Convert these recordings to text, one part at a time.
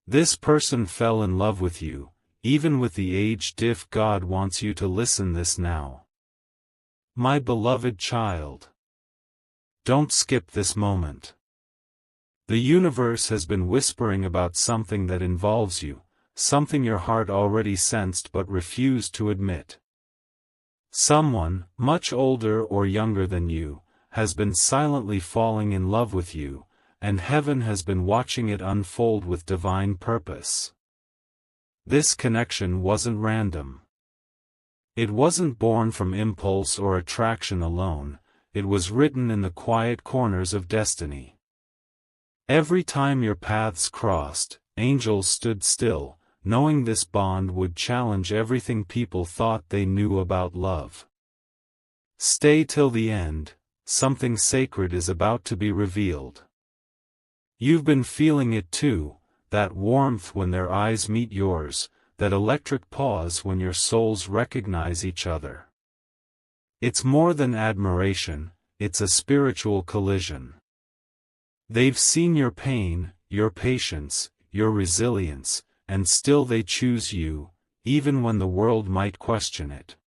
This person fell in love with you, even with the age diff. God wants you to listen this now. My beloved child. Don't skip this moment. The universe has been whispering about something that involves you, something your heart already sensed but refused to admit. Someone, much older or younger than you, has been silently falling in love with you, and heaven has been watching it unfold with divine purpose. This connection wasn't random. It wasn't born from impulse or attraction alone, it was written in the quiet corners of destiny. Every time your paths crossed, angels stood still, knowing this bond would challenge everything people thought they knew about love. Stay till the end, something sacred is about to be revealed. You've been feeling it too, that warmth when their eyes meet yours, that electric pause when your souls recognize each other. It's more than admiration, it's a spiritual collision. They've seen your pain, your patience, your resilience, and still they choose you, even when the world might question it.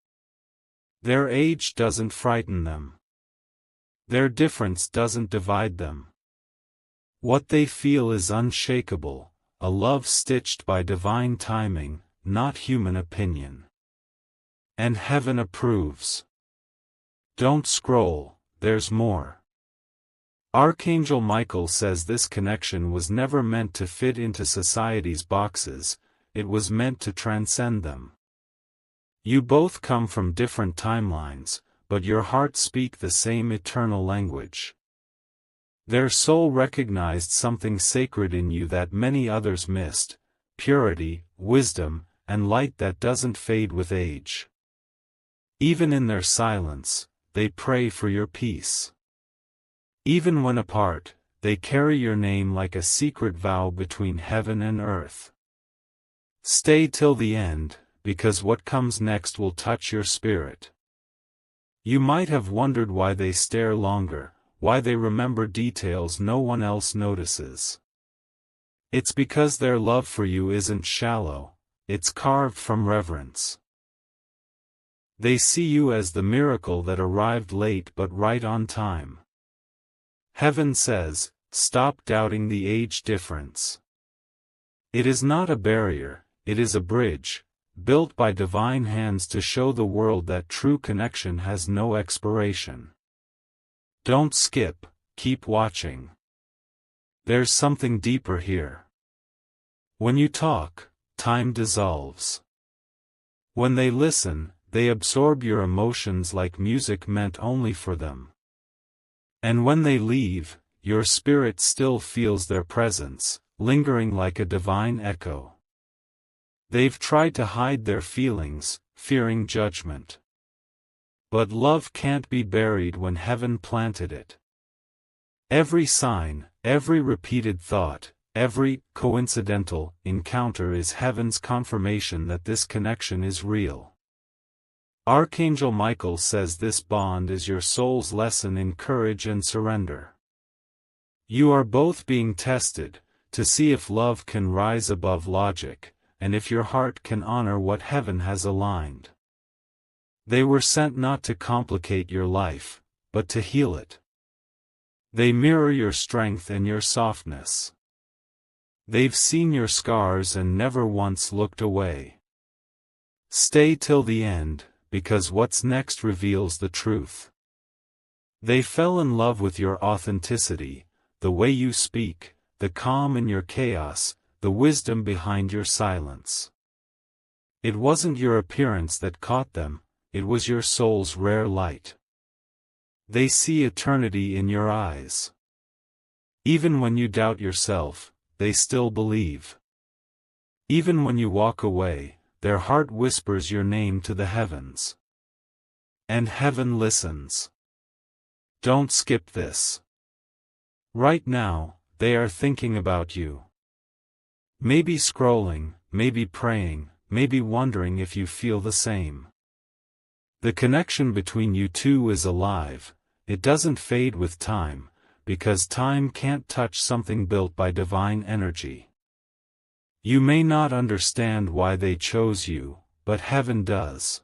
Their age doesn't frighten them. Their difference doesn't divide them. What they feel is unshakable, a love stitched by divine timing, not human opinion. And heaven approves. Don't scroll, there's more. Archangel Michael says this connection was never meant to fit into society's boxes, it was meant to transcend them. You both come from different timelines, but your hearts speak the same eternal language. Their soul recognized something sacred in you that many others missed, purity, wisdom, and light that doesn't fade with age. Even in their silence, they pray for your peace. Even when apart, they carry your name like a secret vow between heaven and earth. Stay till the end, because what comes next will touch your spirit. You might have wondered why they stare longer, why they remember details no one else notices. It's because their love for you isn't shallow, it's carved from reverence. They see you as the miracle that arrived late but right on time. Heaven says, stop doubting the age difference. It is not a barrier, it is a bridge, built by divine hands to show the world that true connection has no expiration. Don't skip, keep watching. There's something deeper here. When you talk, time dissolves. When they listen, they absorb your emotions like music meant only for them. And when they leave, your spirit still feels their presence, lingering like a divine echo. They've tried to hide their feelings, fearing judgment. But love can't be buried when heaven planted it. Every sign, every repeated thought, every coincidental encounter is heaven's confirmation that this connection is real. Archangel Michael says this bond is your soul's lesson in courage and surrender. You are both being tested, to see if love can rise above logic, and if your heart can honor what heaven has aligned. They were sent not to complicate your life, but to heal it. They mirror your strength and your softness. They've seen your scars and never once looked away. Stay till the end, because what's next reveals the truth. They fell in love with your authenticity, the way you speak, the calm in your chaos, the wisdom behind your silence. It wasn't your appearance that caught them, it was your soul's rare light. They see eternity in your eyes. Even when you doubt yourself, they still believe. Even when you walk away, their heart whispers your name to the heavens. And heaven listens. Don't skip this. Right now, they are thinking about you. Maybe scrolling, maybe praying, maybe wondering if you feel the same. The connection between you two is alive, it doesn't fade with time, because time can't touch something built by divine energy. You may not understand why they chose you, but heaven does.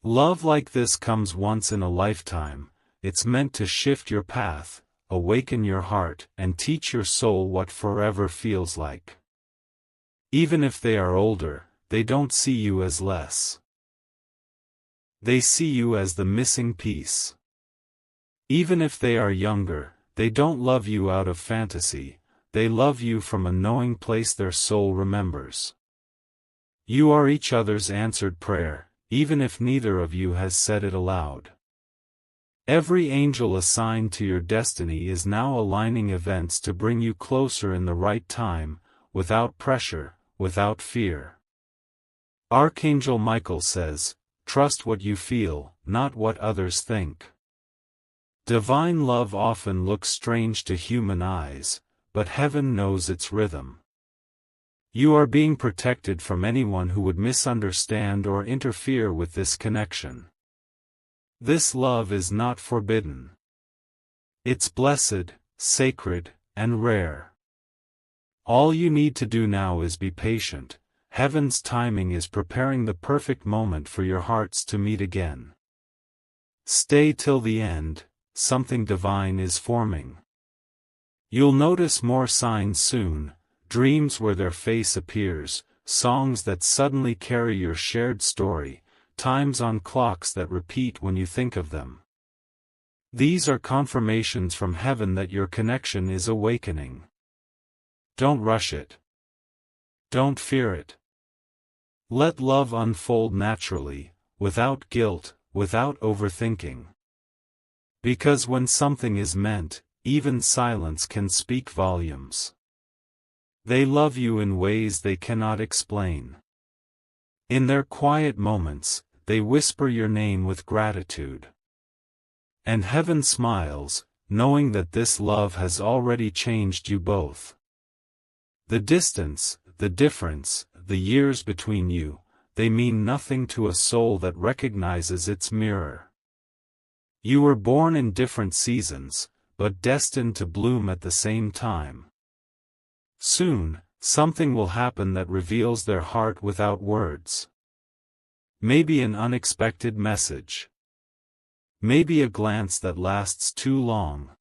Love like this comes once in a lifetime. It's meant to shift your path, awaken your heart, and teach your soul what forever feels like. Even if they are older, they don't see you as less. They see you as the missing piece. Even if they are younger, they don't love you out of fantasy, they love you from a knowing place their soul remembers. You are each other's answered prayer, even if neither of you has said it aloud. Every angel assigned to your destiny is now aligning events to bring you closer in the right time, without pressure, without fear. Archangel Michael says, "Trust what you feel, not what others think." Divine love often looks strange to human eyes, but heaven knows its rhythm. You are being protected from anyone who would misunderstand or interfere with this connection. This love is not forbidden. It's blessed, sacred, and rare. All you need to do now is be patient. Heaven's timing is preparing the perfect moment for your hearts to meet again. Stay till the end, something divine is forming. You'll notice more signs soon, dreams where their face appears, songs that suddenly carry your shared story, times on clocks that repeat when you think of them. These are confirmations from heaven that your connection is awakening. Don't rush it. Don't fear it. Let love unfold naturally, without guilt, without overthinking. Because when something is meant, even silence can speak volumes. They love you in ways they cannot explain. In their quiet moments, they whisper your name with gratitude. And heaven smiles, knowing that this love has already changed you both. The distance, the difference, the years between you, they mean nothing to a soul that recognizes its mirror. You were born in different seasons, but destined to bloom at the same time. Soon, something will happen that reveals their heart without words. Maybe an unexpected message. Maybe a glance that lasts too long.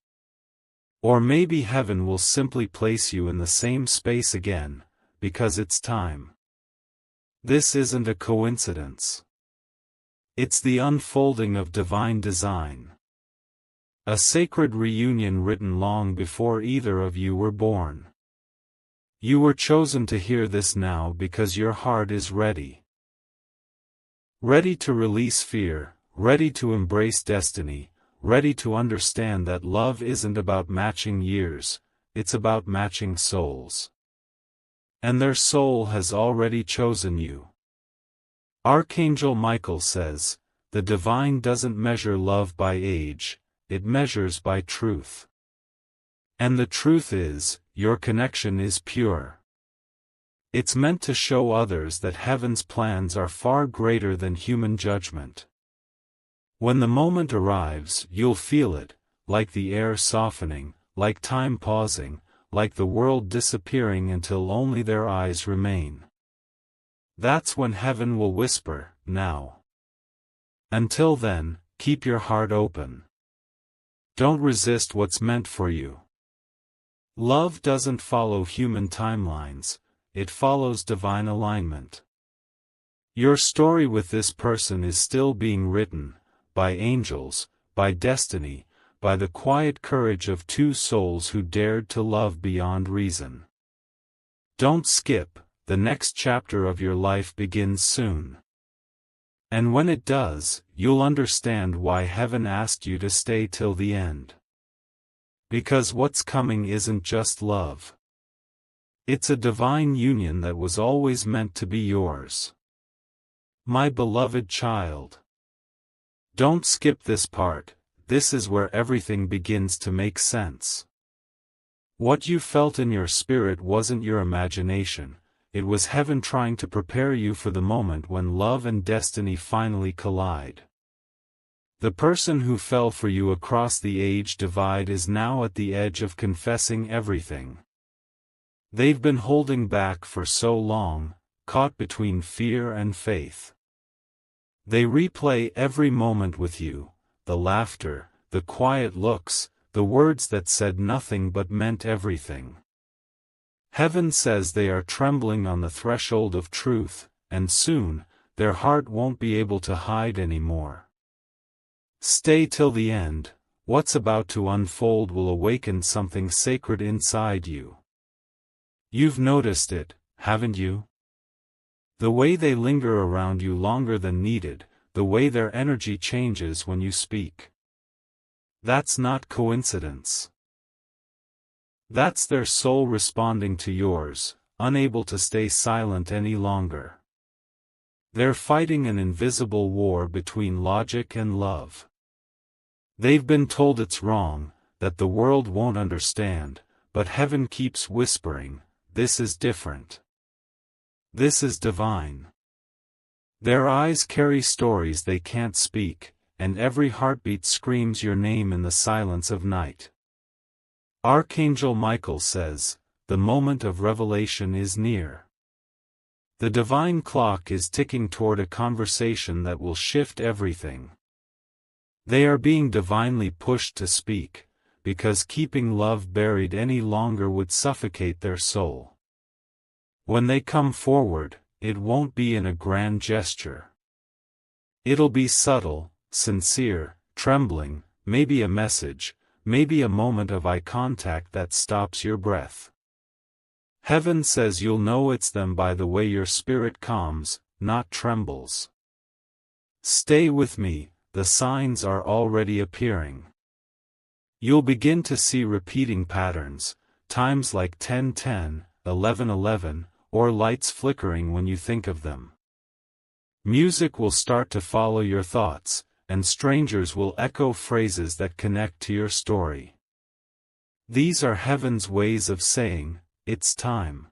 Or maybe heaven will simply place you in the same space again, because it's time. This isn't a coincidence. It's the unfolding of divine design. A sacred reunion written long before either of you were born. You were chosen to hear this now because your heart is ready. Ready to release fear, ready to embrace destiny, ready to understand that love isn't about matching years, it's about matching souls. And their soul has already chosen you. Archangel Michael says, the divine doesn't measure love by age, it measures by truth. And the truth is, your connection is pure. It's meant to show others that heaven's plans are far greater than human judgment. When the moment arrives, you'll feel it, like the air softening, like time pausing, like the world disappearing until only their eyes remain. That's when heaven will whisper, now. Until then, keep your heart open. Don't resist what's meant for you. Love doesn't follow human timelines, it follows divine alignment. Your story with this person is still being written, by angels, by destiny, by the quiet courage of two souls who dared to love beyond reason. Don't skip, the next chapter of your life begins soon. And when it does, you'll understand why heaven asked you to stay till the end. Because what's coming isn't just love. It's a divine union that was always meant to be yours. My beloved child. Don't skip this part, this is where everything begins to make sense. What you felt in your spirit wasn't your imagination, it was heaven trying to prepare you for the moment when love and destiny finally collide. The person who fell for you across the age divide is now at the edge of confessing everything. They've been holding back for so long, caught between fear and faith. They replay every moment with you, the laughter, the quiet looks, the words that said nothing but meant everything. Heaven says they are trembling on the threshold of truth, and soon, their heart won't be able to hide anymore. Stay till the end. What's about to unfold will awaken something sacred inside you. You've noticed it, haven't you? The way they linger around you longer than needed, the way their energy changes when you speak. That's not coincidence. That's their soul responding to yours, unable to stay silent any longer. They're fighting an invisible war between logic and love. They've been told it's wrong, that the world won't understand, but heaven keeps whispering, this is different. This is divine. Their eyes carry stories they can't speak, and every heartbeat screams your name in the silence of night. Archangel Michael says, the moment of revelation is near. The divine clock is ticking toward a conversation that will shift everything. They are being divinely pushed to speak, because keeping love buried any longer would suffocate their soul. When they come forward, it won't be in a grand gesture. It'll be subtle, sincere, trembling, maybe a message, maybe a moment of eye contact that stops your breath. Heaven says you'll know it's them by the way your spirit calms, not trembles. Stay with me, the signs are already appearing. You'll begin to see repeating patterns, times like 10:10, 11:11, or lights flickering when you think of them. Music will start to follow your thoughts, and strangers will echo phrases that connect to your story. These are heaven's ways of saying, it's time.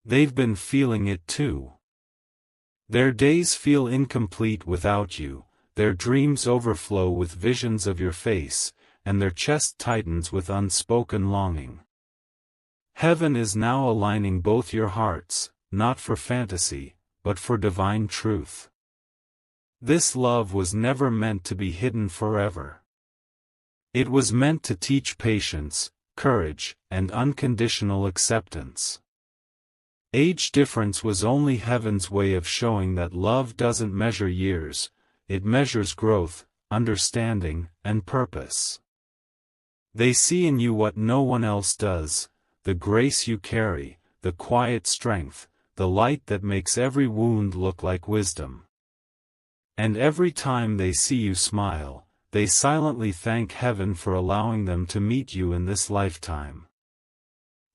They've been feeling it too. Their days feel incomplete without you, their dreams overflow with visions of your face, and their chest tightens with unspoken longing. Heaven is now aligning both your hearts, not for fantasy, but for divine truth. This love was never meant to be hidden forever. It was meant to teach patience, courage, and unconditional acceptance. Age difference was only heaven's way of showing that love doesn't measure years, it measures growth, understanding, and purpose. They see in you what no one else does, the grace you carry, the quiet strength, the light that makes every wound look like wisdom. And every time they see you smile, they silently thank heaven for allowing them to meet you in this lifetime.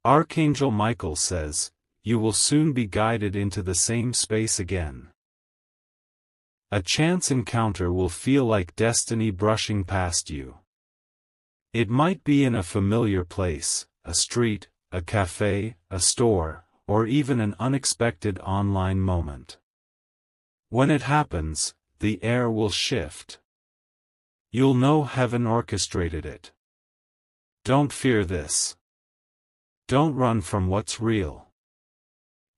Archangel Michael says, you will soon be guided into the same space again. A chance encounter will feel like destiny brushing past you. It might be in a familiar place, a street, a cafe, a store, or even an unexpected online moment. When it happens, the air will shift. You'll know heaven orchestrated it. Don't fear this. Don't run from what's real.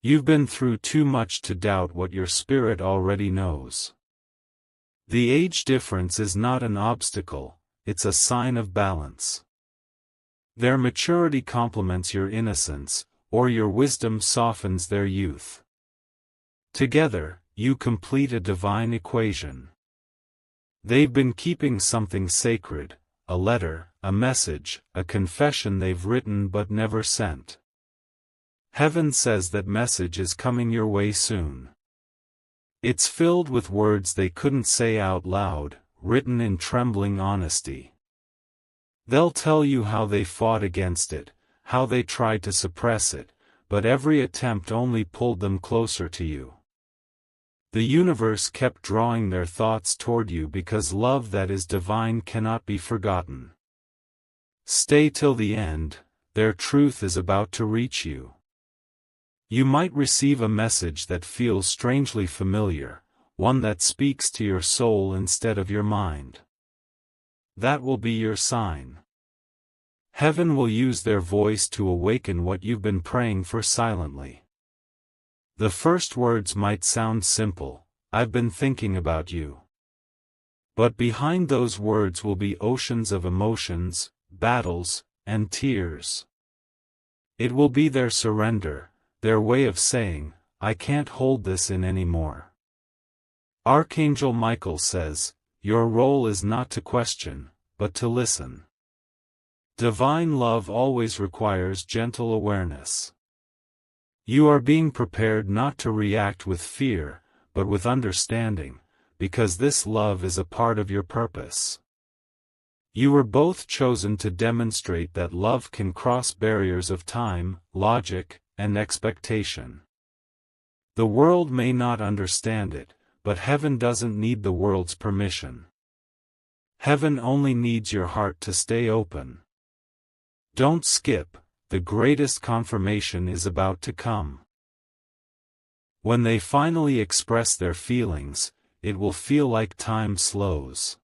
You've been through too much to doubt what your spirit already knows. The age difference is not an obstacle, it's a sign of balance. Their maturity complements your innocence, or your wisdom softens their youth. Together, you complete a divine equation. They've been keeping something sacred, a letter, a message, a confession they've written but never sent. Heaven says that message is coming your way soon. It's filled with words they couldn't say out loud, written in trembling honesty. They'll tell you how they fought against it, how they tried to suppress it, but every attempt only pulled them closer to you. The universe kept drawing their thoughts toward you because love that is divine cannot be forgotten. Stay till the end, their truth is about to reach you. You might receive a message that feels strangely familiar, one that speaks to your soul instead of your mind. That will be your sign. Heaven will use their voice to awaken what you've been praying for silently. The first words might sound simple, "I've been thinking about you." But behind those words will be oceans of emotions, battles, and tears. It will be their surrender, their way of saying, "I can't hold this in anymore." Archangel Michael says, your role is not to question, but to listen. Divine love always requires gentle awareness. You are being prepared not to react with fear, but with understanding, because this love is a part of your purpose. You were both chosen to demonstrate that love can cross barriers of time, logic, and expectation. The world may not understand it, but heaven doesn't need the world's permission. Heaven only needs your heart to stay open. Don't skip, the greatest confirmation is about to come. When they finally express their feelings, it will feel like time slows.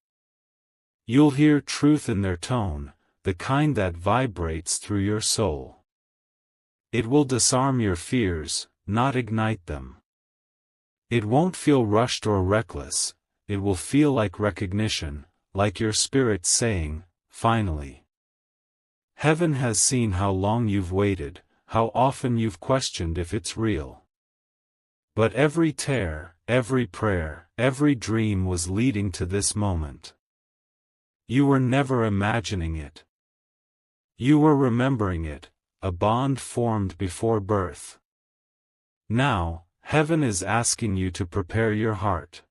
You'll hear truth in their tone, the kind that vibrates through your soul. It will disarm your fears, not ignite them. It won't feel rushed or reckless, it will feel like recognition, like your spirit saying, "Finally." Heaven has seen how long you've waited, how often you've questioned if it's real. But every tear, every prayer, every dream was leading to this moment. You were never imagining it. You were remembering it, a bond formed before birth. Now, heaven is asking you to prepare your heart.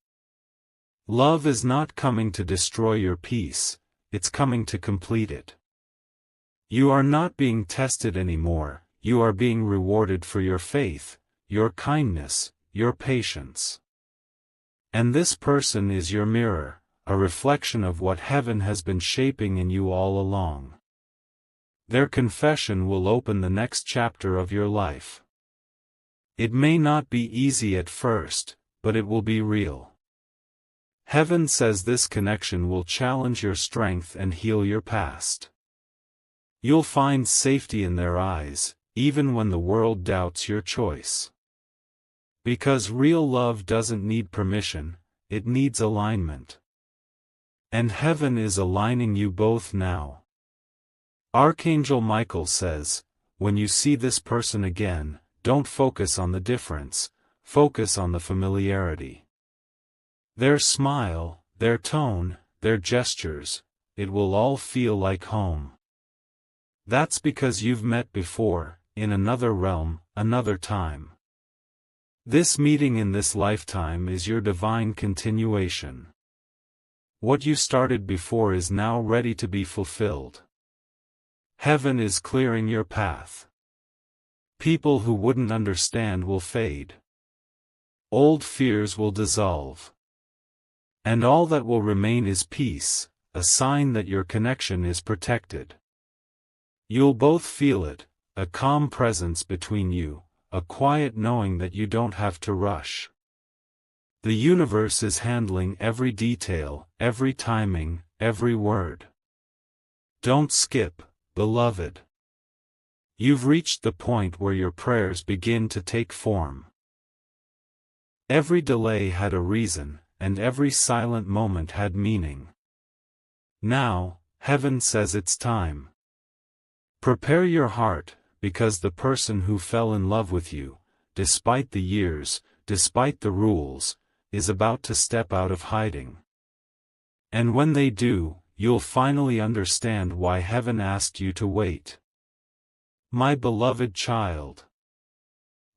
Love is not coming to destroy your peace, it's coming to complete it. You are not being tested anymore, you are being rewarded for your faith, your kindness, your patience. And this person is your mirror, a reflection of what heaven has been shaping in you all along. Their confession will open the next chapter of your life. It may not be easy at first, but it will be real. Heaven says this connection will challenge your strength and heal your past. You'll find safety in their eyes, even when the world doubts your choice. Because real love doesn't need permission, it needs alignment. And heaven is aligning you both now. Archangel Michael says, when you see this person again, don't focus on the difference, focus on the familiarity. Their smile, their tone, their gestures, it will all feel like home. That's because you've met before, in another realm, another time. This meeting in this lifetime is your divine continuation. What you started before is now ready to be fulfilled. Heaven is clearing your path. People who wouldn't understand will fade. Old fears will dissolve. And all that will remain is peace, a sign that your connection is protected. You'll both feel it, a calm presence between you, a quiet knowing that you don't have to rush. The universe is handling every detail, every timing, every word. Don't skip, beloved. You've reached the point where your prayers begin to take form. Every delay had a reason, and every silent moment had meaning. Now, heaven says it's time. Prepare your heart, because the person who fell in love with you, despite the years, despite the rules, is about to step out of hiding. And when they do, you'll finally understand why heaven asked you to wait. My beloved child.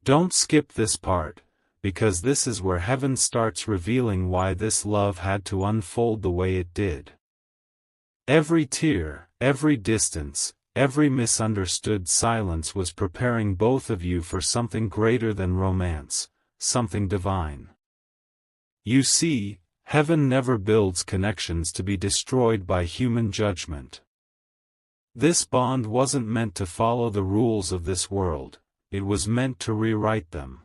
Don't skip this part, because this is where heaven starts revealing why this love had to unfold the way it did. Every tear, every distance, every misunderstood silence was preparing both of you for something greater than romance, something divine. You see, heaven never builds connections to be destroyed by human judgment. This bond wasn't meant to follow the rules of this world, it was meant to rewrite them.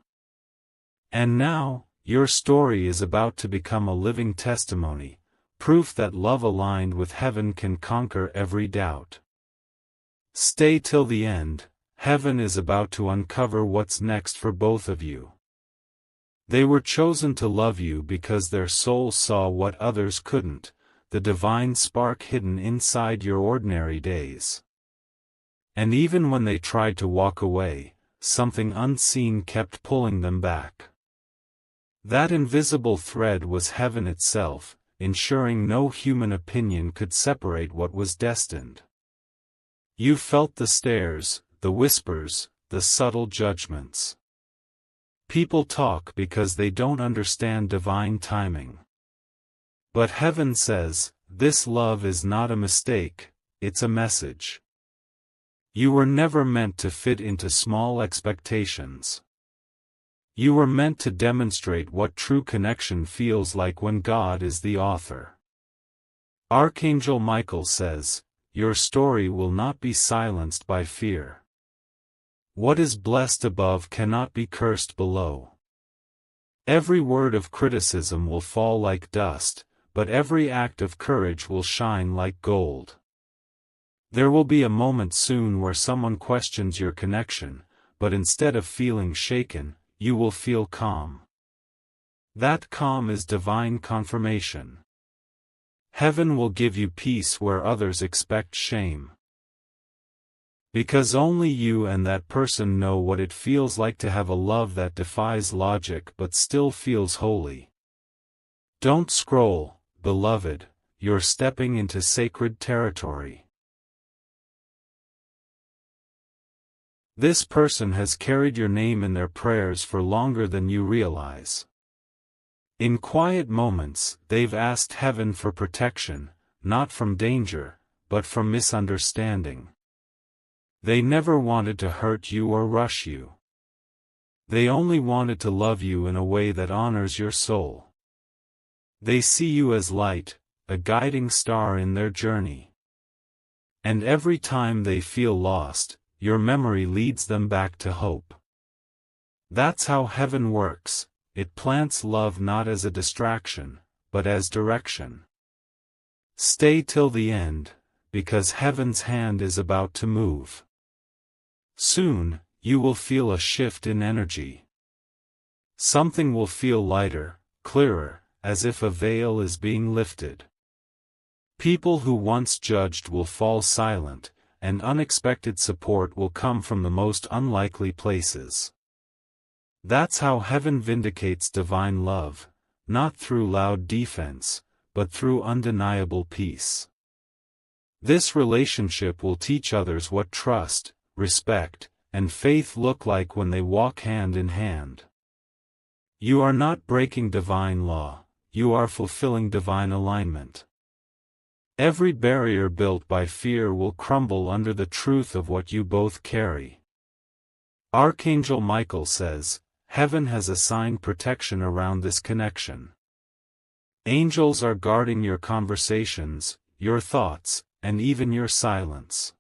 And now, your story is about to become a living testimony, proof that love aligned with heaven can conquer every doubt. Stay till the end, heaven is about to uncover what's next for both of you. They were chosen to love you because their souls saw what others couldn't, the divine spark hidden inside your ordinary days. And even when they tried to walk away, something unseen kept pulling them back. That invisible thread was heaven itself, ensuring no human opinion could separate what was destined. You felt the stares, the whispers, the subtle judgments. People talk because they don't understand divine timing. But heaven says, this love is not a mistake, it's a message. You were never meant to fit into small expectations. You were meant to demonstrate what true connection feels like when God is the author. Archangel Michael says, your story will not be silenced by fear. What is blessed above cannot be cursed below. Every word of criticism will fall like dust, but every act of courage will shine like gold. There will be a moment soon where someone questions your connection, but instead of feeling shaken, you will feel calm. That calm is divine confirmation. Heaven will give you peace where others expect shame. Because only you and that person know what it feels like to have a love that defies logic but still feels holy. Don't scroll, beloved, you're stepping into sacred territory. This person has carried your name in their prayers for longer than you realize. In quiet moments, they've asked heaven for protection, not from danger, but from misunderstanding. They never wanted to hurt you or rush you. They only wanted to love you in a way that honors your soul. They see you as light, a guiding star in their journey. And every time they feel lost, your memory leads them back to hope. That's how heaven works, it plants love not as a distraction, but as direction. Stay till the end, because heaven's hand is about to move. Soon, you will feel a shift in energy. Something will feel lighter, clearer, as if a veil is being lifted. People who once judged will fall silent, and unexpected support will come from the most unlikely places. That's how heaven vindicates divine love, not through loud defense, but through undeniable peace. This relationship will teach others what trust, respect, and faith look like when they walk hand in hand. You are not breaking divine law, you are fulfilling divine alignment. Every barrier built by fear will crumble under the truth of what you both carry. Archangel Michael says, heaven has assigned protection around this connection. Angels are guarding your conversations, your thoughts, and even your silence.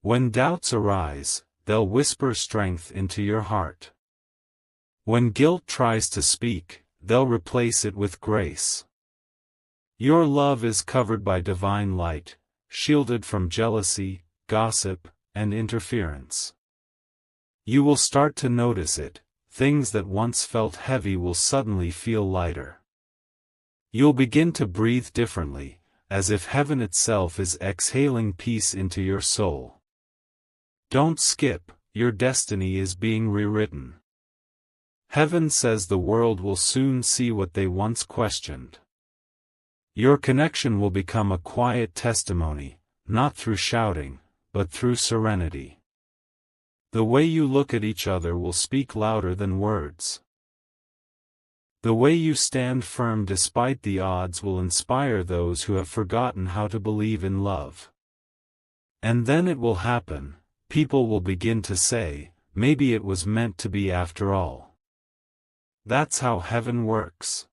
When doubts arise, they'll whisper strength into your heart. When guilt tries to speak, they'll replace it with grace. Your love is covered by divine light, shielded from jealousy, gossip, and interference. You will start to notice it, things that once felt heavy will suddenly feel lighter. You'll begin to breathe differently, as if heaven itself is exhaling peace into your soul. Don't skip, your destiny is being rewritten. Heaven says the world will soon see what they once questioned. Your connection will become a quiet testimony, not through shouting, but through serenity. The way you look at each other will speak louder than words. The way you stand firm despite the odds will inspire those who have forgotten how to believe in love. And then it will happen. People will begin to say, maybe it was meant to be after all. That's how heaven works.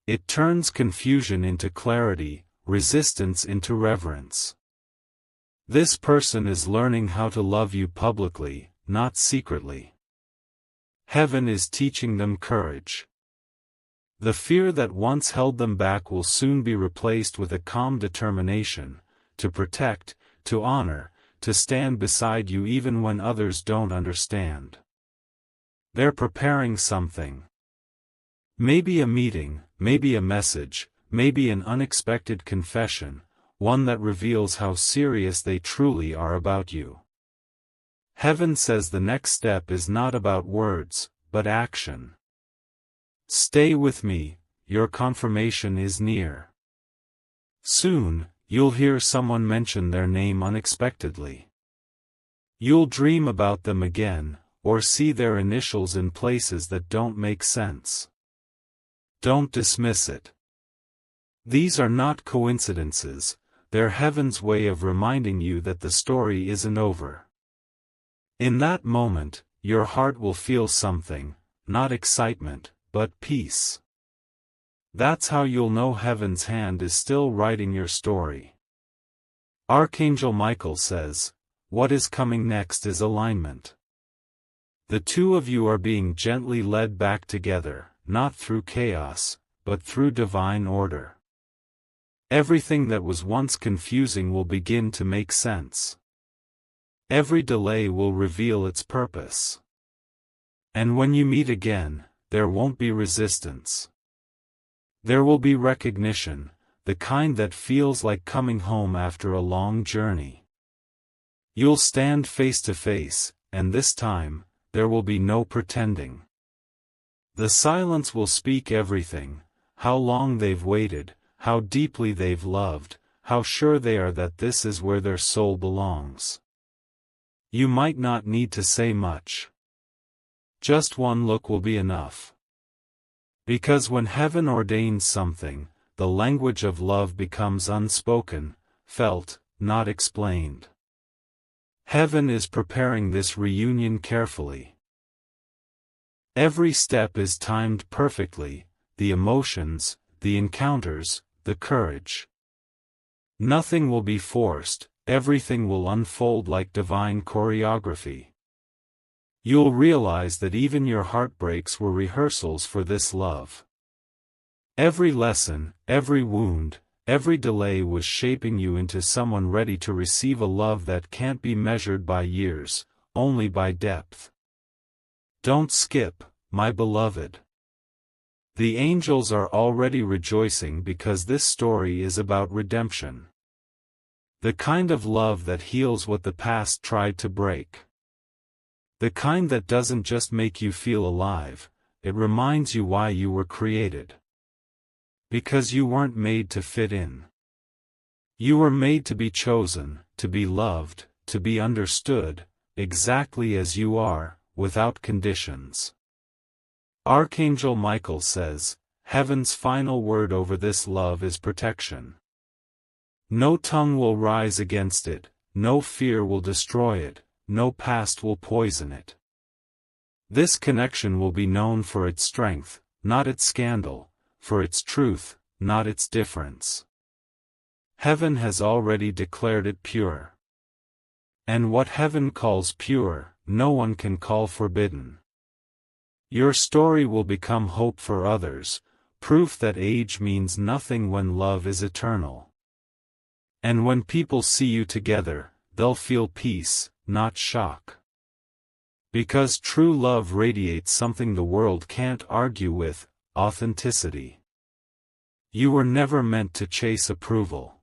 It turns confusion into clarity, resistance into reverence. This person is learning how to love you publicly, not secretly. Heaven is teaching them courage. The fear that once held them back will soon be replaced with a calm determination, to protect, to honor, to stand beside you even when others don't understand. They're preparing something. Maybe a meeting, maybe a message, maybe an unexpected confession, one that reveals how serious they truly are about you. Heaven says the next step is not about words, but action. Stay with me, your confirmation is near. Soon, you'll hear someone mention their name unexpectedly. You'll dream about them again, or see their initials in places that don't make sense. Don't dismiss it. These are not coincidences, they're heaven's way of reminding you that the story isn't over. In that moment, your heart will feel something, not excitement, but peace. That's how you'll know heaven's hand is still writing your story. Archangel Michael says, what is coming next is alignment. The two of you are being gently led back together, not through chaos, but through divine order. Everything that was once confusing will begin to make sense. Every delay will reveal its purpose. And when you meet again, there won't be resistance. There will be recognition, the kind that feels like coming home after a long journey. You'll stand face to face, and this time, there will be no pretending. The silence will speak everything, how long they've waited, how deeply they've loved, how sure they are that this is where their soul belongs. You might not need to say much. Just one look will be enough. Because when heaven ordains something, the language of love becomes unspoken, felt, not explained. Heaven is preparing this reunion carefully. Every step is timed perfectly, the emotions, the encounters, the courage. Nothing will be forced, everything will unfold like divine choreography. You'll realize that even your heartbreaks were rehearsals for this love. Every lesson, every wound, every delay was shaping you into someone ready to receive a love that can't be measured by years, only by depth. Don't skip, my beloved. The angels are already rejoicing because this story is about redemption. The kind of love that heals what the past tried to break. The kind that doesn't just make you feel alive, it reminds you why you were created. Because you weren't made to fit in. You were made to be chosen, to be loved, to be understood, exactly as you are, without conditions. Archangel Michael says, heaven's final word over this love is protection. No tongue will rise against it, no fear will destroy it, no past will poison it. This connection will be known for its strength, not its scandal, for its truth, not its difference. Heaven has already declared it pure. And what heaven calls pure, no one can call forbidden. Your story will become hope for others, proof that age means nothing when love is eternal. And when people see you together, they'll feel peace, not shock. Because true love radiates something the world can't argue with, authenticity. You were never meant to chase approval.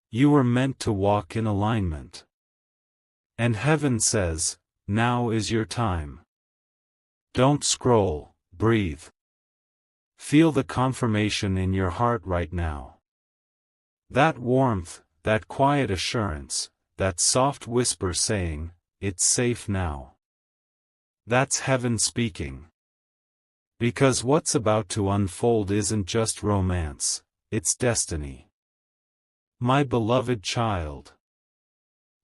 You were meant to walk in alignment. And heaven says, now is your time. Don't scroll, breathe. Feel the confirmation in your heart right now. That warmth, that quiet assurance, that soft whisper saying, it's safe now. That's heaven speaking. Because what's about to unfold isn't just romance, it's destiny. My beloved child.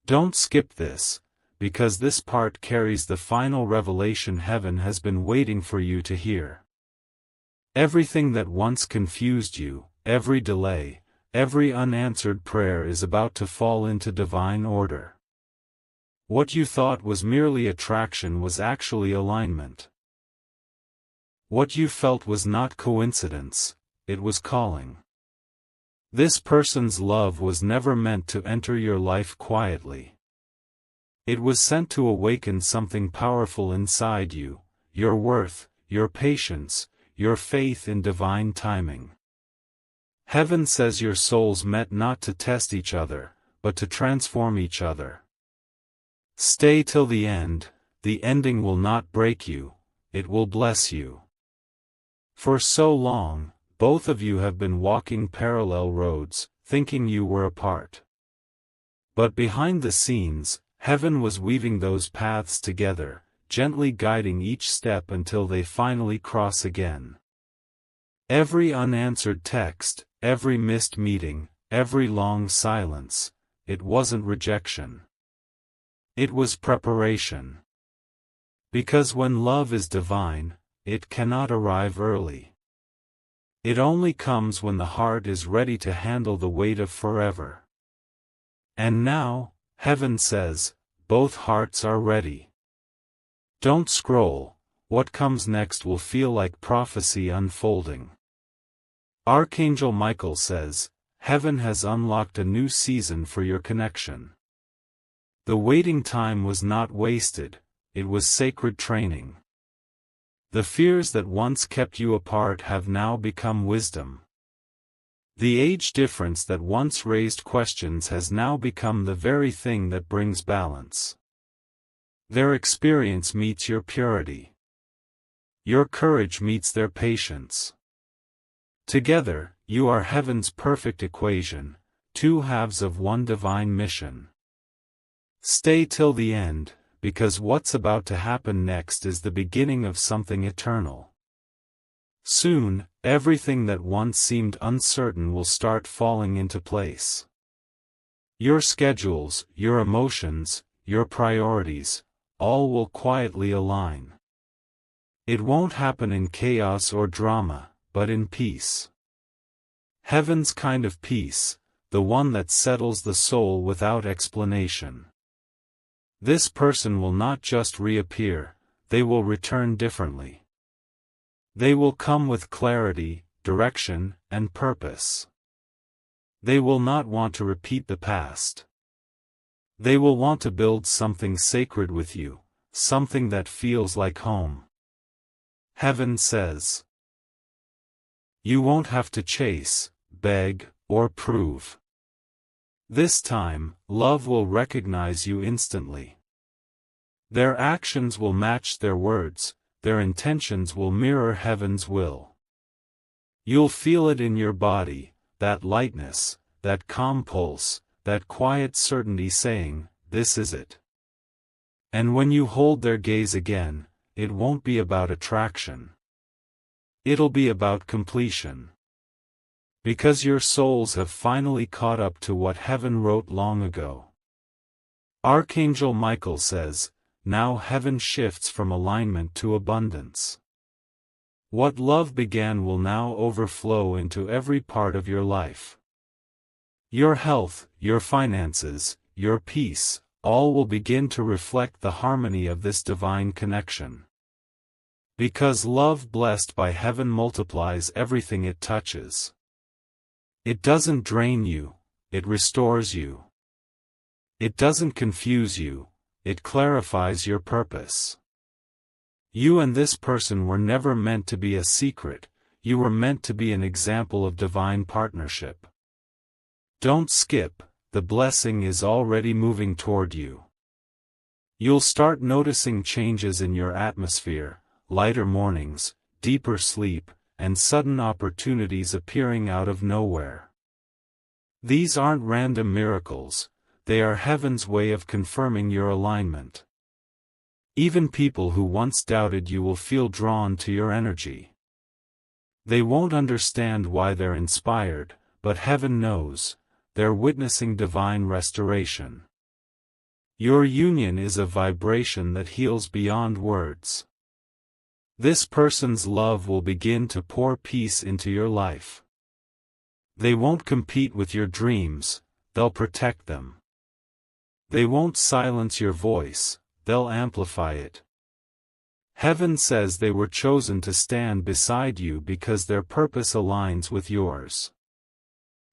Don't skip this, because this part carries the final revelation heaven has been waiting for you to hear. Everything that once confused you, every delay, every unanswered prayer is about to fall into divine order. What you thought was merely attraction was actually alignment. What you felt was not coincidence, it was calling. This person's love was never meant to enter your life quietly. It was sent to awaken something powerful inside you, your worth, your patience, your faith in divine timing. Heaven says your souls met not to test each other, but to transform each other. Stay till the end, the ending will not break you, it will bless you. For so long, both of you have been walking parallel roads, thinking you were apart. But behind the scenes, Heaven was weaving those paths together, gently guiding each step until they finally cross again. Every unanswered text, every missed meeting, every long silence, it wasn't rejection. It was preparation. Because when love is divine, it cannot arrive early. It only comes when the heart is ready to handle the weight of forever. And now, Heaven says, both hearts are ready. Don't scroll, what comes next will feel like prophecy unfolding. Archangel Michael says, Heaven has unlocked a new season for your connection. The waiting time was not wasted, it was sacred training. The fears that once kept you apart have now become wisdom. The age difference that once raised questions has now become the very thing that brings balance. Their experience meets your purity. Your courage meets their patience. Together, you are Heaven's perfect equation, two halves of one divine mission. Stay till the end, because what's about to happen next is the beginning of something eternal. Soon, everything that once seemed uncertain will start falling into place. Your schedules, your emotions, your priorities, all will quietly align. It won't happen in chaos or drama, but in peace. Heaven's kind of peace, the one that settles the soul without explanation. This person will not just reappear, they will return differently. They will come with clarity, direction, and purpose. They will not want to repeat the past. They will want to build something sacred with you, something that feels like home. Heaven says, you won't have to chase, beg, or prove. This time, love will recognize you instantly. Their actions will match their words, their intentions will mirror Heaven's will. You'll feel it in your body, that lightness, that calm pulse, that quiet certainty saying, this is it. And when you hold their gaze again, it won't be about attraction. It'll be about completion. Because your souls have finally caught up to what Heaven wrote long ago. Archangel Michael says, now Heaven shifts from alignment to abundance. What love began will now overflow into every part of your life. Your health, your finances, your peace, all will begin to reflect the harmony of this divine connection. Because love blessed by Heaven multiplies everything it touches. It doesn't drain you, it restores you. It doesn't confuse you, it clarifies your purpose. You and this person were never meant to be a secret, you were meant to be an example of divine partnership. Don't skip, the blessing is already moving toward you. You'll start noticing changes in your atmosphere, lighter mornings, deeper sleep, and sudden opportunities appearing out of nowhere. These aren't random miracles, they are Heaven's way of confirming your alignment. Even people who once doubted you will feel drawn to your energy. They won't understand why they're inspired, but Heaven knows, they're witnessing divine restoration. Your union is a vibration that heals beyond words. This person's love will begin to pour peace into your life. They won't compete with your dreams, they'll protect them. They won't silence your voice, they'll amplify it. Heaven says they were chosen to stand beside you because their purpose aligns with yours.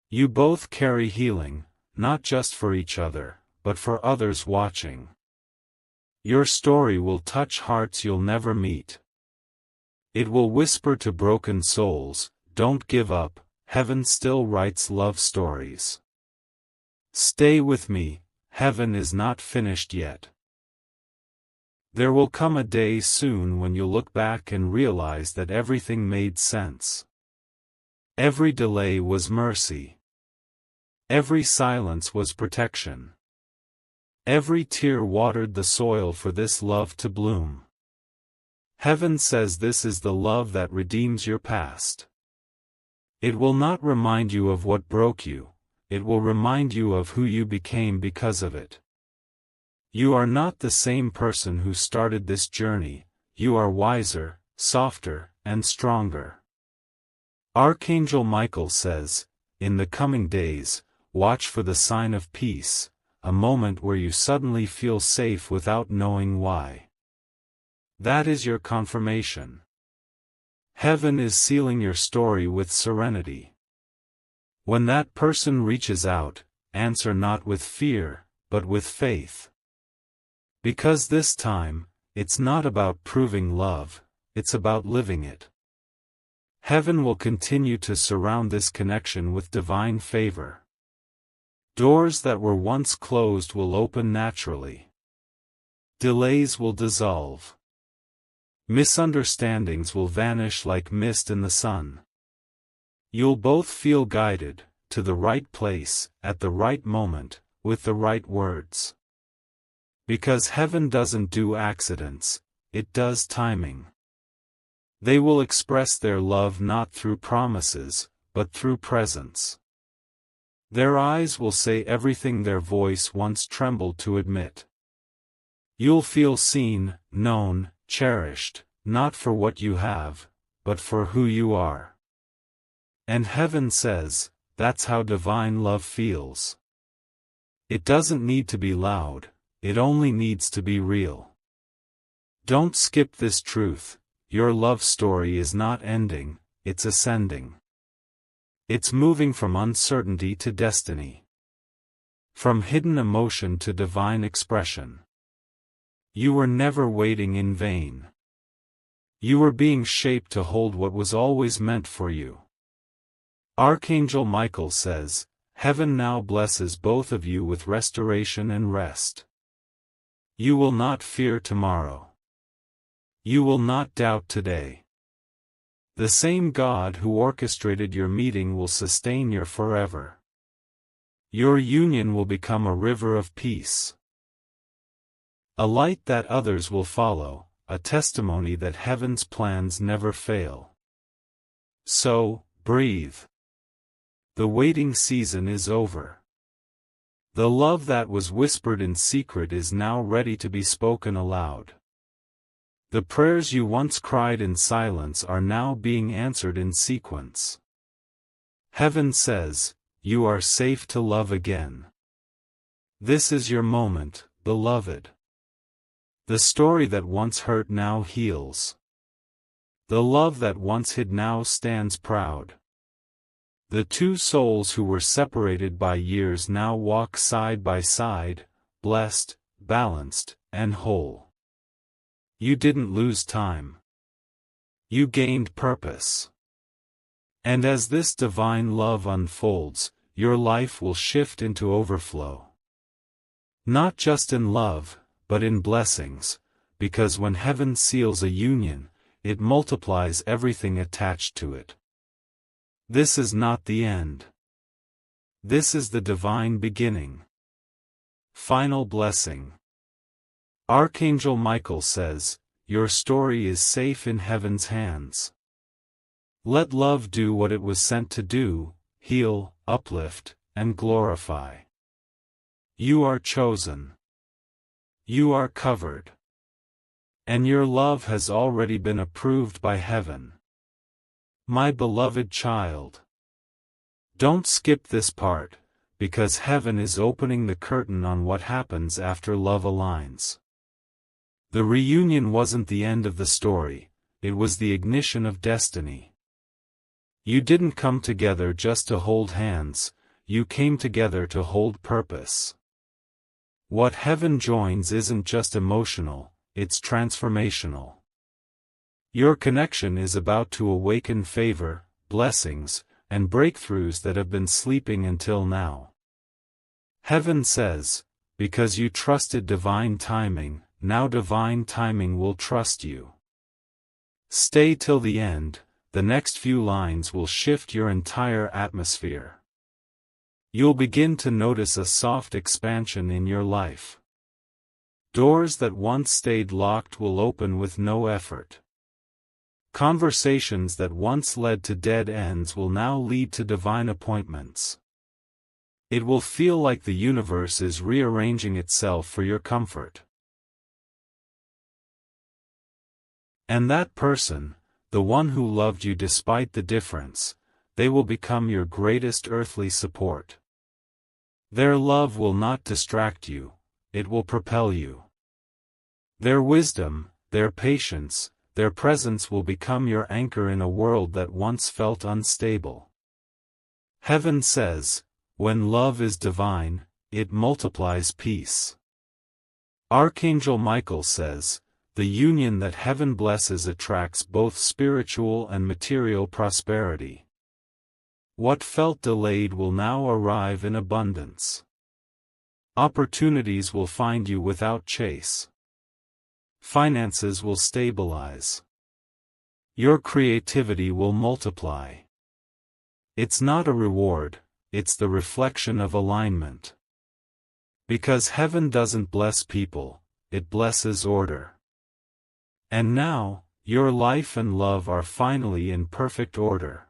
You both carry healing, not just for each other, but for others watching. Your story will touch hearts you'll never meet. It will whisper to broken souls, "Don't give up, heaven still writes love stories. Stay with me, heaven is not finished yet." There will come a day soon when you'll look back and realize that everything made sense. Every delay was mercy. Every silence was protection. Every tear watered the soil for this love to bloom. Heaven says this is the love that redeems your past. It will not remind you of what broke you, it will remind you of who you became because of it. You are not the same person who started this journey, you are wiser, softer, and stronger. Archangel Michael says, in the coming days, watch for the sign of peace, a moment where you suddenly feel safe without knowing why. That is your confirmation. Heaven is sealing your story with serenity. When that person reaches out, answer not with fear, but with faith. Because this time, it's not about proving love, it's about living it. Heaven will continue to surround this connection with divine favor. Doors that were once closed will open naturally. Delays will dissolve. Misunderstandings will vanish like mist in the sun. You'll both feel guided, to the right place, at the right moment, with the right words. Because heaven doesn't do accidents, it does timing. They will express their love not through promises, but through presence. Their eyes will say everything their voice once trembled to admit. You'll feel seen, known, cherished, not for what you have, but for who you are. And heaven says, that's how divine love feels. It doesn't need to be loud, it only needs to be real. Don't skip this truth, your love story is not ending, it's ascending. It's moving from uncertainty to destiny. From hidden emotion to divine expression. You were never waiting in vain. You were being shaped to hold what was always meant for you. Archangel Michael says, heaven now blesses both of you with restoration and rest. You will not fear tomorrow. You will not doubt today. The same God who orchestrated your meeting will sustain your forever. Your union will become a river of peace. A light that others will follow, a testimony that heaven's plans never fail. So, breathe. The waiting season is over. The love that was whispered in secret is now ready to be spoken aloud. The prayers you once cried in silence are now being answered in sequence. Heaven says, you are safe to love again. This is your moment, beloved. The story that once hurt now heals. The love that once hid now stands proud. The two souls who were separated by years now walk side by side, blessed, balanced, and whole. You didn't lose time. You gained purpose. And as this divine love unfolds, your life will shift into overflow. Not just in love, but in blessings, because when heaven seals a union, it multiplies everything attached to it. This is not the end. This is the divine beginning. Final blessing. Archangel Michael says, your story is safe in heaven's hands. Let love do what it was sent to do, heal, uplift, and glorify. You are chosen. You are covered. And your love has already been approved by heaven. My beloved child. Don't skip this part, because heaven is opening the curtain on what happens after love aligns. The reunion wasn't the end of the story, it was the ignition of destiny. You didn't come together just to hold hands, you came together to hold purpose. What heaven joins isn't just emotional, it's transformational. Your connection is about to awaken favor, blessings, and breakthroughs that have been sleeping until now. Heaven says, because you trusted divine timing, now divine timing will trust you. Stay till the end, the next few lines will shift your entire atmosphere. You'll begin to notice a soft expansion in your life. Doors that once stayed locked will open with no effort. Conversations that once led to dead ends will now lead to divine appointments. It will feel like the universe is rearranging itself for your comfort. And that person, the one who loved you despite the difference, they will become your greatest earthly support. Their love will not distract you, it will propel you. Their wisdom, their patience, their presence will become your anchor in a world that once felt unstable. Heaven says, when love is divine, it multiplies peace. Archangel Michael says, the union that heaven blesses attracts both spiritual and material prosperity. What felt delayed will now arrive in abundance. Opportunities will find you without chase. Finances will stabilize. Your creativity will multiply. It's not a reward, it's the reflection of alignment. Because heaven doesn't bless people, it blesses order. And now, your life and love are finally in perfect order.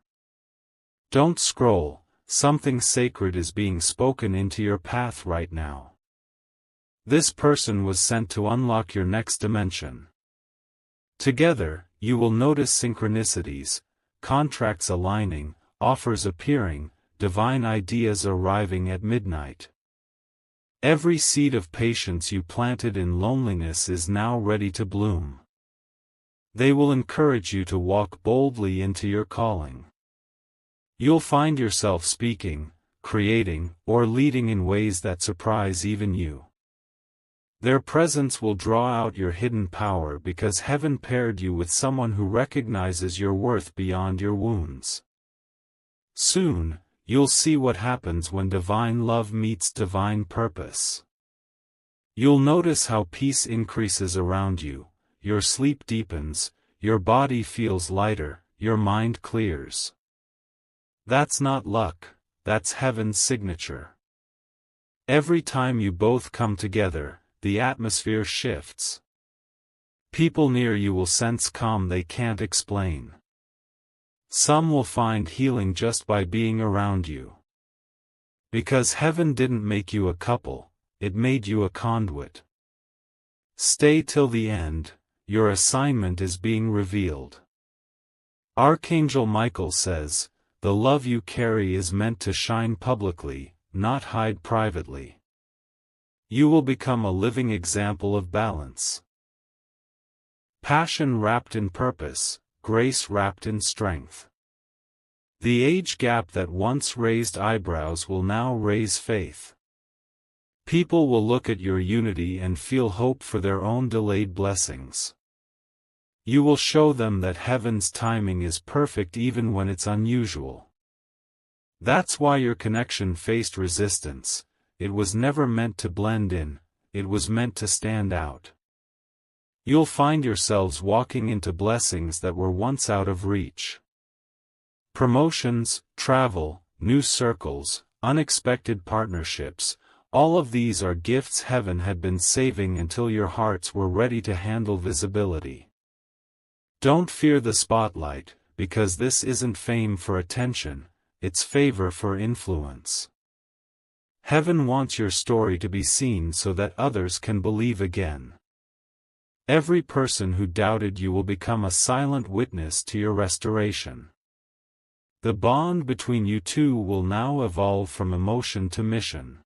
Don't scroll, something sacred is being spoken into your path right now. This person was sent to unlock your next dimension. Together, you will notice synchronicities, contracts aligning, offers appearing, divine ideas arriving at midnight. Every seed of patience you planted in loneliness is now ready to bloom. They will encourage you to walk boldly into your calling. You'll find yourself speaking, creating, or leading in ways that surprise even you. Their presence will draw out your hidden power because heaven paired you with someone who recognizes your worth beyond your wounds. Soon, you'll see what happens when divine love meets divine purpose. You'll notice how peace increases around you, your sleep deepens, your body feels lighter, your mind clears. That's not luck, that's heaven's signature. Every time you both come together, the atmosphere shifts. People near you will sense calm they can't explain. Some will find healing just by being around you. Because heaven didn't make you a couple, it made you a conduit. Stay till the end, your assignment is being revealed. Archangel Michael says, the love you carry is meant to shine publicly, not hide privately. You will become a living example of balance. Passion wrapped in purpose, grace wrapped in strength. The age gap that once raised eyebrows will now raise faith. People will look at your unity and feel hope for their own delayed blessings. You will show them that heaven's timing is perfect even when it's unusual. That's why your connection faced resistance. It was never meant to blend in, it was meant to stand out. You'll find yourselves walking into blessings that were once out of reach. Promotions, travel, new circles, unexpected partnerships, all of these are gifts heaven had been saving until your hearts were ready to handle visibility. Don't fear the spotlight, because this isn't fame for attention, it's favor for influence. Heaven wants your story to be seen so that others can believe again. Every person who doubted you will become a silent witness to your restoration. The bond between you two will now evolve from emotion to mission.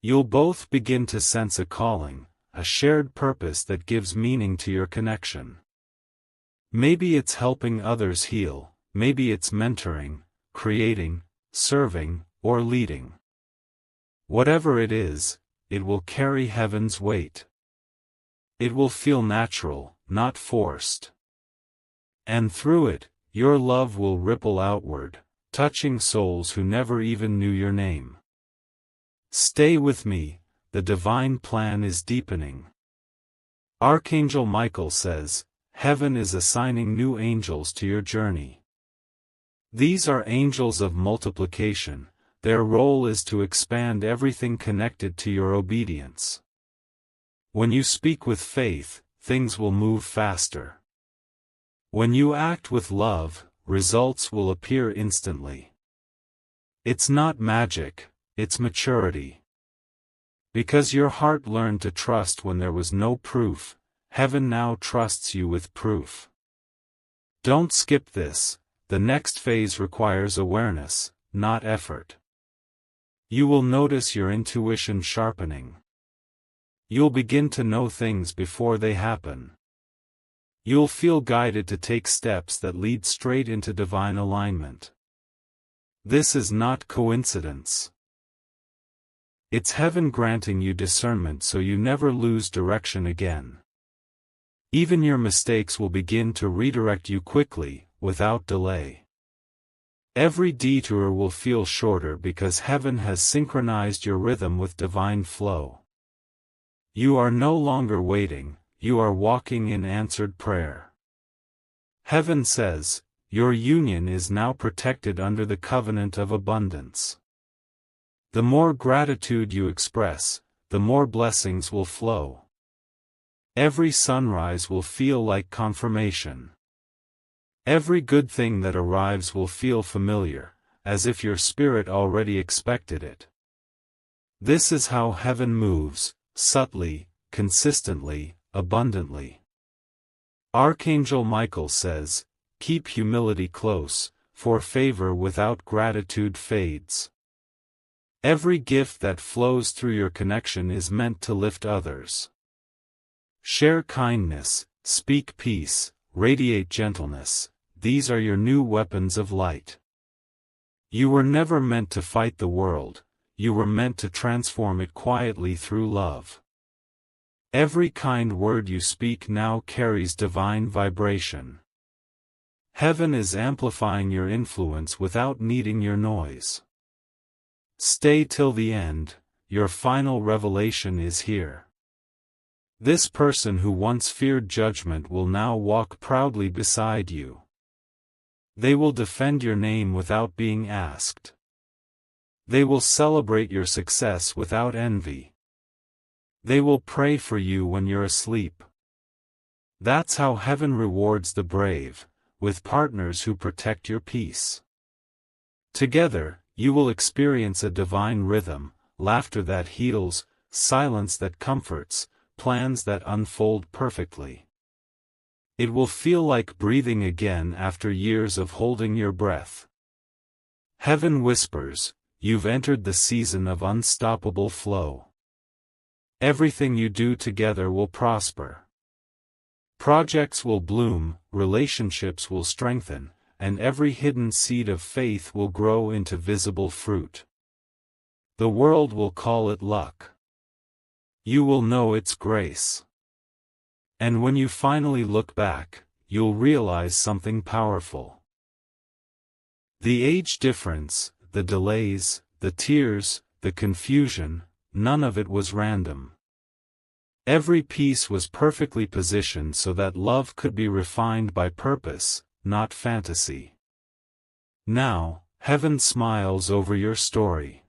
You'll both begin to sense a calling, a shared purpose that gives meaning to your connection. Maybe it's helping others heal, maybe it's mentoring, creating, serving, or leading. Whatever it is, it will carry heaven's weight. It will feel natural, not forced. And through it, your love will ripple outward, touching souls who never even knew your name. Stay with me, the divine plan is deepening. Archangel Michael says, heaven is assigning new angels to your journey. These are angels of multiplication, their role is to expand everything connected to your obedience. When you speak with faith, things will move faster. When you act with love, results will appear instantly. It's not magic, it's maturity. Because your heart learned to trust when there was no proof, heaven now trusts you with proof. Don't skip this, the next phase requires awareness, not effort. You will notice your intuition sharpening. You'll begin to know things before they happen. You'll feel guided to take steps that lead straight into divine alignment. This is not coincidence. It's heaven granting you discernment so you never lose direction again. Even your mistakes will begin to redirect you quickly, without delay. Every detour will feel shorter because heaven has synchronized your rhythm with divine flow. You are no longer waiting, you are walking in answered prayer. Heaven says, your union is now protected under the covenant of abundance. The more gratitude you express, the more blessings will flow. Every sunrise will feel like confirmation. Every good thing that arrives will feel familiar, as if your spirit already expected it. This is how heaven moves, subtly, consistently, abundantly. Archangel Michael says, keep humility close, for favor without gratitude fades. Every gift that flows through your connection is meant to lift others. Share kindness, speak peace, radiate gentleness, these are your new weapons of light. You were never meant to fight the world, you were meant to transform it quietly through love. Every kind word you speak now carries divine vibration. Heaven is amplifying your influence without needing your noise. Stay till the end, your final revelation is here. This person who once feared judgment will now walk proudly beside you. They will defend your name without being asked. They will celebrate your success without envy. They will pray for you when you're asleep. That's how heaven rewards the brave, with partners who protect your peace. Together, you will experience a divine rhythm, laughter that heals, silence that comforts, plans that unfold perfectly. It will feel like breathing again after years of holding your breath. Heaven whispers, you've entered the season of unstoppable flow. Everything you do together will prosper. Projects will bloom, relationships will strengthen, and every hidden seed of faith will grow into visible fruit. The world will call it luck. You will know it's grace. And when you finally look back, you'll realize something powerful. The age difference, the delays, the tears, the confusion, none of it was random. Every piece was perfectly positioned so that love could be refined by purpose, not fantasy. Now, heaven smiles over your story.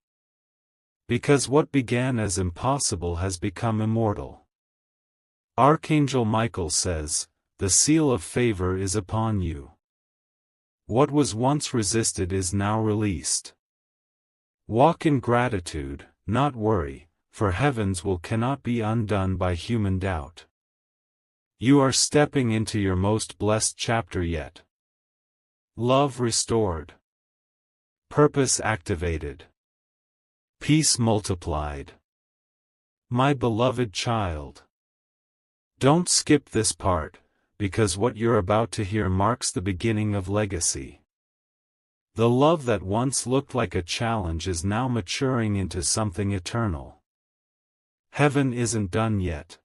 Because what began as impossible has become immortal. Archangel Michael says, the seal of favor is upon you. What was once resisted is now released. Walk in gratitude, not worry, for heaven's will cannot be undone by human doubt. You are stepping into your most blessed chapter yet. Love restored. Purpose activated. Peace multiplied. My beloved child. Don't skip this part, because what you're about to hear marks the beginning of legacy. The love that once looked like a challenge is now maturing into something eternal. Heaven isn't done yet.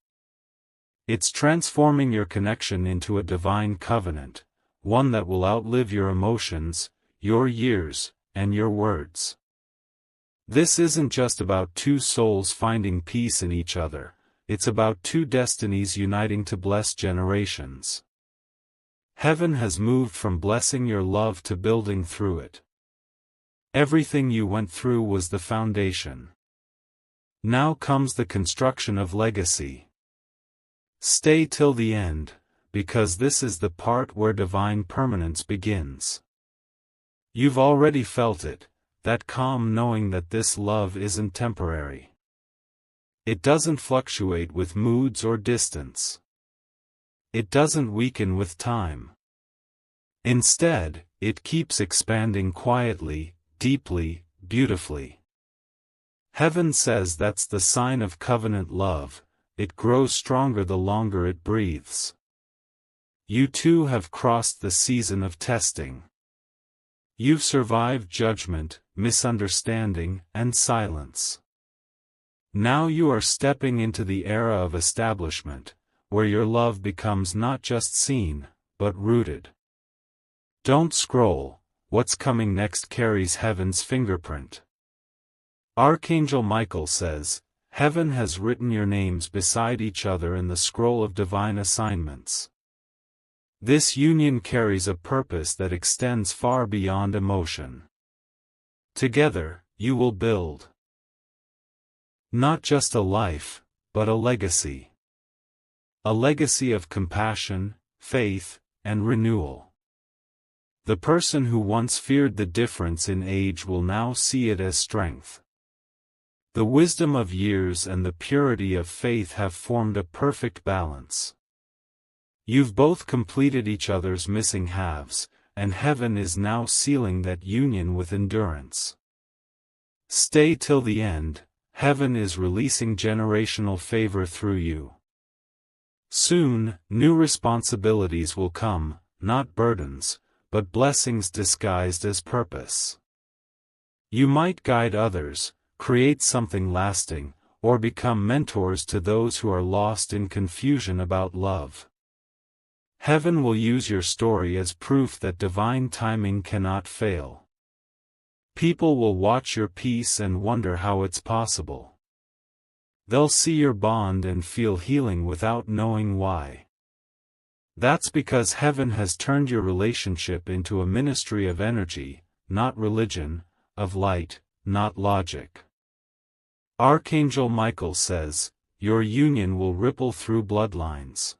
It's transforming your connection into a divine covenant, one that will outlive your emotions, your years, and your words. This isn't just about two souls finding peace in each other, it's about two destinies uniting to bless generations. Heaven has moved from blessing your love to building through it. Everything you went through was the foundation. Now comes the construction of legacy. Stay till the end, because this is the part where divine permanence begins. You've already felt it, that calm knowing that this love isn't temporary. It doesn't fluctuate with moods or distance. It doesn't weaken with time. Instead, it keeps expanding quietly, deeply, beautifully. Heaven says that's the sign of covenant love, it grows stronger the longer it breathes. You two have crossed the season of testing. You've survived judgment, misunderstanding, and silence. Now you are stepping into the era of establishment, where your love becomes not just seen, but rooted. Don't scroll, what's coming next carries heaven's fingerprint. Archangel Michael says, Heaven has written your names beside each other in the scroll of divine assignments. This union carries a purpose that extends far beyond emotion. Together, you will build not just a life, but a legacy. A legacy of compassion, faith, and renewal. The person who once feared the difference in age will now see it as strength. The wisdom of years and the purity of faith have formed a perfect balance. You've both completed each other's missing halves, and heaven is now sealing that union with endurance. Stay till the end, heaven is releasing generational favor through you. Soon, new responsibilities will come, not burdens, but blessings disguised as purpose. You might guide others, create something lasting, or become mentors to those who are lost in confusion about love. Heaven will use your story as proof that divine timing cannot fail. People will watch your peace and wonder how it's possible. They'll see your bond and feel healing without knowing why. That's because heaven has turned your relationship into a ministry of energy, not religion, of light, not logic. Archangel Michael says, your union will ripple through bloodlines.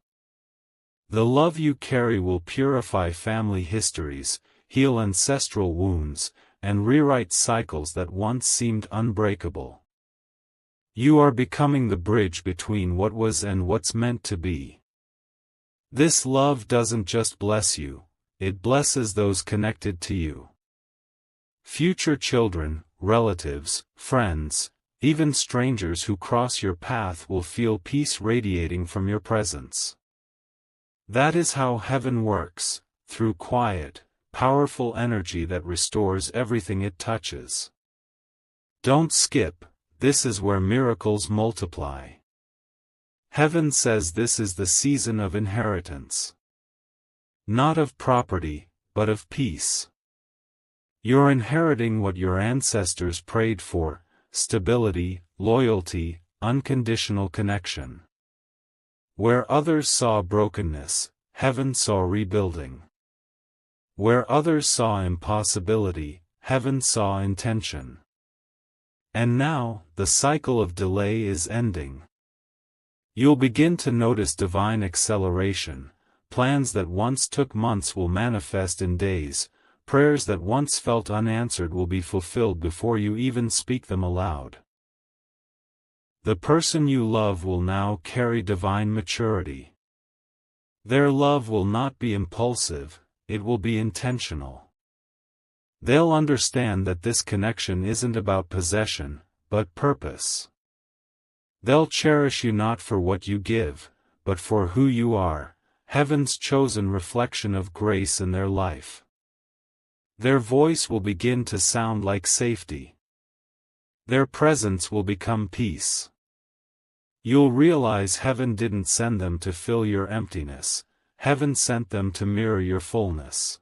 The love you carry will purify family histories, heal ancestral wounds, and rewrite cycles that once seemed unbreakable. You are becoming the bridge between what was and what's meant to be. This love doesn't just bless you, it blesses those connected to you. Future children, relatives, friends, even strangers who cross your path will feel peace radiating from your presence. That is how heaven works, through quiet, powerful energy that restores everything it touches. Don't skip, this is where miracles multiply. Heaven says this is the season of inheritance. Not of property, but of peace. You're inheriting what your ancestors prayed for: stability, loyalty, unconditional connection. Where others saw brokenness, heaven saw rebuilding. Where others saw impossibility, heaven saw intention. And now, the cycle of delay is ending. You'll begin to notice divine acceleration. Plans that once took months will manifest in days. Prayers that once felt unanswered will be fulfilled before you even speak them aloud. The person you love will now carry divine maturity. Their love will not be impulsive, it will be intentional. They'll understand that this connection isn't about possession, but purpose. They'll cherish you not for what you give, but for who you are, heaven's chosen reflection of grace in their life. Their voice will begin to sound like safety. Their presence will become peace. You'll realize heaven didn't send them to fill your emptiness, heaven sent them to mirror your fullness.